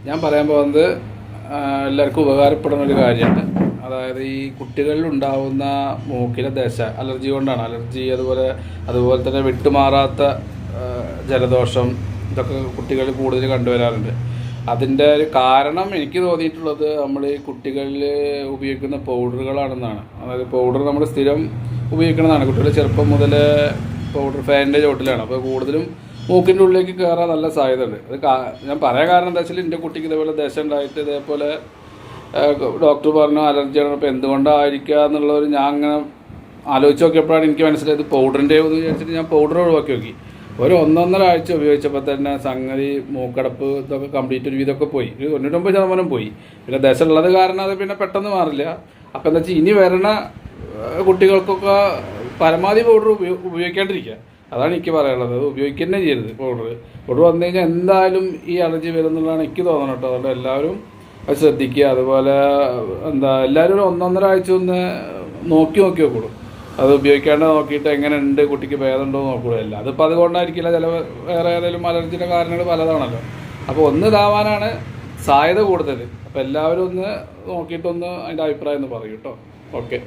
ഞാൻ പറയാൻ പോകുന്നത് എല്ലാവർക്കും ഉപകാരപ്പെടുന്ന ഒരു കാര്യമാണ്. അതായത് ഈ കുട്ടികളിൽ ഉണ്ടാകുന്ന മൂക്കിലെ ദശ അലർജി കൊണ്ടാണ്. അലർജി അതുപോലെ തന്നെ വിട്ടുമാറാത്ത ജലദോഷം ഇതൊക്കെ കുട്ടികളിൽ കൂടുതൽ കണ്ടുവരാറുണ്ട്. അതിൻ്റെ ഒരു കാരണം എനിക്ക് തോന്നിയിട്ടുള്ളത് നമ്മൾ ഈ കുട്ടികളിൽ ഉപയോഗിക്കുന്ന പൗഡറുകളാണെന്നാണ്. അതായത് പൗഡർ നമ്മൾ സ്ഥിരം ഉപയോഗിക്കുന്നതാണ്. കുട്ടികൾ ചെറുപ്പം മുതൽ പൗഡർ ഫാനിൻ്റെ ചോട്ടിലാണ്. അപ്പോൾ കൂടുതലും മൂക്കിൻ്റെ ഉള്ളിലേക്ക് കയറാൻ നല്ല സാധ്യതയുണ്ട്. അത് ഞാൻ പറയാൻ കാരണം എന്താ വെച്ചാൽ എൻ്റെ കുട്ടിക്ക് ഇതേപോലെ ദശ ഉണ്ടായിട്ട് ഇതേപോലെ ഡോക്ടർ പറഞ്ഞു അലർജിയാണ്. അപ്പോൾ എന്തുകൊണ്ടായിരിക്കുക എന്നുള്ളൊരു ഞാൻ അങ്ങനെ ആലോചിച്ച് നോക്കിയപ്പോഴാണ് എനിക്ക് മനസ്സിലായത് പൗഡറിൻ്റെ എന്ന് വിചാരിച്ചിട്ട് ഞാൻ പൗഡർ ഒഴിവാക്കി നോക്കി. ഒരു 1-1.5 ആഴ്ച ഉപയോഗിച്ചപ്പോൾ തന്നെ സംഗതി മൂക്കടപ്പ് ഇതൊക്കെ കംപ്ലീറ്റ് ഒരു വിധമൊക്കെ പോയി. ഒരു 99% പോയി. പിന്നെ ദശ ഉള്ളത് കാരണം അത് പിന്നെ പെട്ടെന്ന് മാറില്ല. അപ്പോൾ എന്താ വെച്ചാൽ ഇനി വരണ കുട്ടികൾക്കൊക്കെ പരമാവധി പൗഡർ ഉപയോഗിക്കാണ്ടിരിക്കുക. അതാണ് എനിക്ക് പറയാനുള്ളത്. അത് ഉപയോഗിക്കുക ചെയ്യരുത്. പൗഡർ വന്നു കഴിഞ്ഞാൽ എന്തായാലും ഈ അലർജി വരുന്നുള്ളതാണ് എനിക്ക് തോന്നണം കേട്ടോ. അതുകൊണ്ട് എല്ലാവരും അത് ശ്രദ്ധിക്കുക. അതുപോലെ എല്ലാവരും ഒരു 1-1.5 ആഴ്ച ഒന്ന് നോക്കി നോക്കൂടും. അത് ഉപയോഗിക്കാണ്ട് നോക്കിയിട്ട് എങ്ങനെ ഉണ്ട്, കുട്ടിക്ക് ഭേദമുണ്ടോ എന്ന് നോക്കൂടൂ. അല്ല അതിപ്പോൾ അതുകൊണ്ടായിരിക്കില്ല, ചില വേറെ ഏതെങ്കിലും അലർജിയുടെ കാരണങ്ങൾ പലതാണല്ലോ. അപ്പോൾ ഒന്ന് ഇതാവാനാണ് സാധ്യത കൂടുതൽ. അപ്പോൾ എല്ലാവരും ഒന്ന് നോക്കിയിട്ടൊന്ന് അതിൻ്റെ അഭിപ്രായം ഒന്ന് പറയൂ കേട്ടോ. ഓക്കെ.